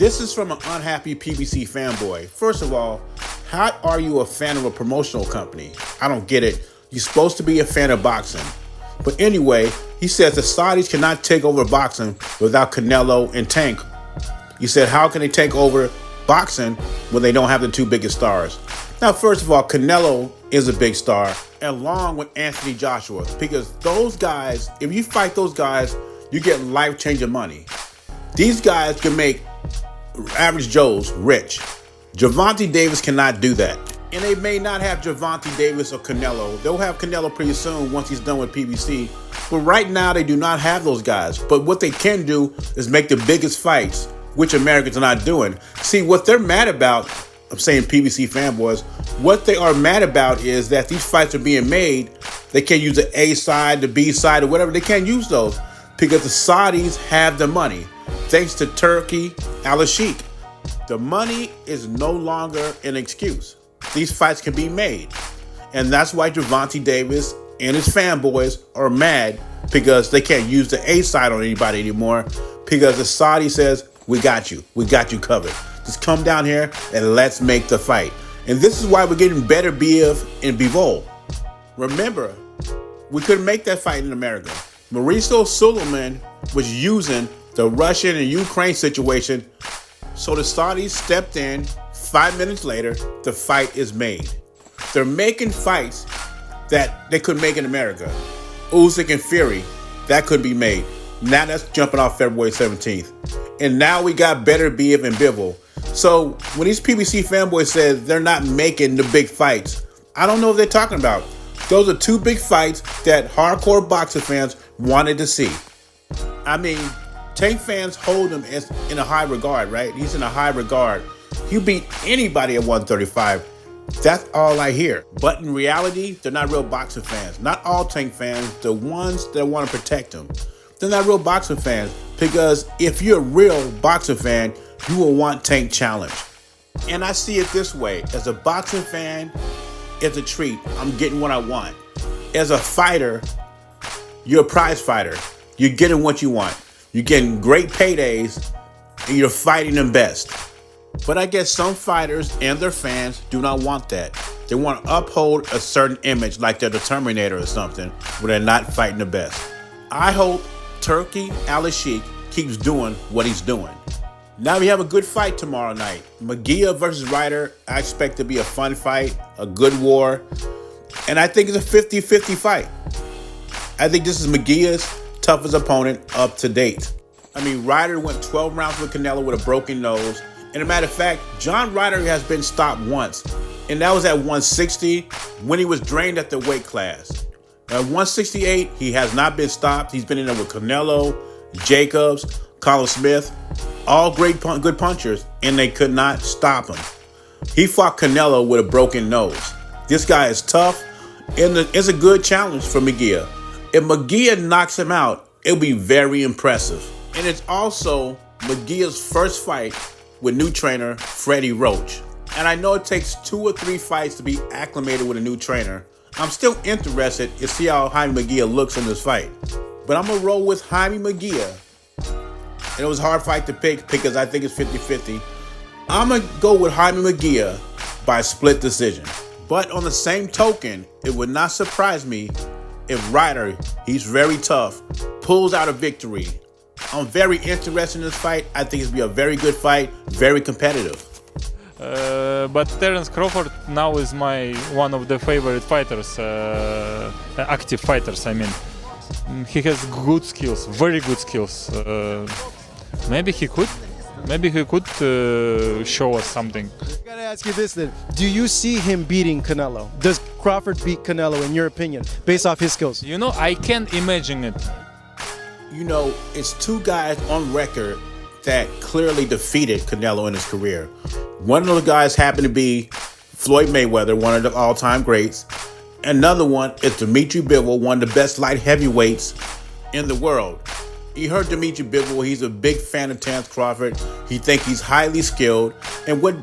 This is from an unhappy PBC fanboy. First of all, how are you a fan of a promotional company? I don't get it. You're supposed to be a fan of boxing. But anyway, he says the Saudis cannot take over boxing without Canelo and Tank. He said, how can they take over boxing when they don't have the two biggest stars? Now, first of all, Canelo is a big star, along with Anthony Joshua, because those guys, if you fight those guys, you get life-changing money. These guys can make average Joes rich. Gervonta Davis cannot do that. And they may not have Gervonta Davis or Canelo. They'll have Canelo pretty soon once he's done with PBC. But right now, they do not have those guys. But what they can do is make the biggest fights, which Americans are not doing. See, what they're mad about, I'm saying PBC fanboys, what they are mad about is that these fights are being made. They can't use the A side, the B side, or whatever. They can't use those because the Saudis have the money. Thanks to Turkey, Al-Sheikh. The money is no longer an excuse. These fights can be made. And that's why Gervonta Davis and his fanboys are mad because they can't use the A side on anybody anymore because the Saudi says, we got you. We got you covered. Just come down here and let's make the fight. And this is why we're getting better Biv and Bivol. Remember, we couldn't make that fight in America. Mauricio Suleiman was using the Russian and Ukraine situation, so the Saudis stepped in. 5 minutes later, the fight is made. They're making fights that they couldn't make in America. Usyk and Fury, that could be made. Now that's jumping off February 17th. And now we got better Biv and Bivol. So when these PBC fanboys said they're not making the big fights, I don't know what they're talking about. Those are two big fights that hardcore boxing fans wanted to see. I mean, Tank fans hold him in a high regard, right? He's in a high regard. He beat anybody at 135. That's all I hear. But in reality, they're not real boxing fans. Not all Tank fans, the ones that want to protect him. They're not real boxing fans because if you're a real boxing fan, you will want Tank challenge. And I see it this way. As a boxing fan, it's a treat. I'm getting what I want. As a fighter, you're a prize fighter. You're getting what you want. You're getting great paydays and you're fighting them best. But I guess some fighters and their fans do not want that. They want to uphold a certain image like they're the Terminator or something where they're not fighting the best. I hope Turkey Al-Sheikh keeps doing what he's doing. Now we have a good fight tomorrow night. Muguia versus Ryder. I expect to be a fun fight, a good war. And I think it's a 50-50 fight. I think this is Muguia's toughest opponent up to date. I mean, Ryder went 12 rounds with Canelo with a broken nose. And as a matter of fact, John Ryder has been stopped once. And that was at 160 when he was drained at the weight class. At 168, he has not been stopped. He's been in there with Canelo, Jacobs, Colin Smith, all great good punchers, and they could not stop him. He fought Canelo with a broken nose. This guy is tough, and it's a good challenge for Muguia. If Muguia knocks him out, it'll be very impressive. And it's also Muguia's first fight with new trainer Freddie Roach. And I know it takes 2 or 3 fights to be acclimated with a new trainer. I'm still interested to see how Jaime Muguia looks in this fight. But I'm going to roll with Jaime Muguia. And it was a hard fight to pick because I think it's 50-50. I'm going to go with Jaime Muguia by split decision. But on the same token, it would not surprise me if Ryder, he's very tough, pulls out a victory. I'm very interested in this fight. I think it'll be a very good fight, very competitive. But Terence Crawford now is one of the favorite fighters, active fighters. I mean, he has good skills, very good skills. Maybe he could show us something. I gotta ask you this then: do you see him beating Canelo? Does Crawford beat Canelo in your opinion, based off his skills? You know, I can't imagine it. You know, it's 2 guys on record that clearly defeated Canelo in his career. One of those guys happened to be Floyd Mayweather, one of the all-time greats. Another one is Dimitri Bivol, one of the best light heavyweights in the world. You heard Dimitri Bivol, he's a big fan of Terence Crawford. He thinks he's highly skilled. And what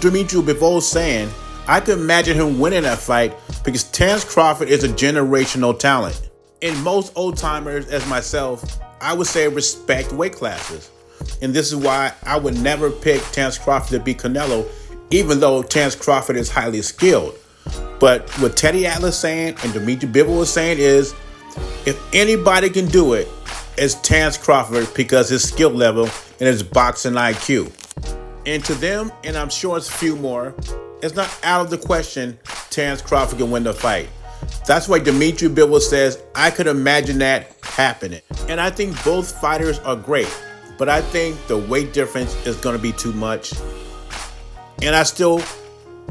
Dimitri Bivol's saying, I can imagine him winning that fight because Terence Crawford is a generational talent. And most old-timers, as myself, I would say respect weight classes. And this is why I would never pick Terence Crawford to beat Canelo, even though Terence Crawford is highly skilled. But what Teddy Atlas saying and Dimitri Bivol is saying is, if anybody can do it, it's Terence Crawford because his skill level and his boxing IQ. And to them, and I'm sure it's a few more, it's not out of the question Terence Crawford can win the fight. That's why Dimitri Bivol says, I could imagine that happening. And I think both fighters are great, but I think the weight difference is going to be too much. And I still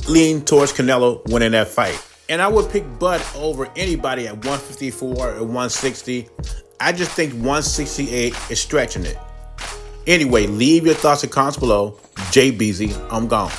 lean towards Canelo winning that fight. And I would pick Bud over anybody at 154 or 160. I just think 168 is stretching it. Anyway, leave your thoughts and comments below. Jay Beasy, I'm gone.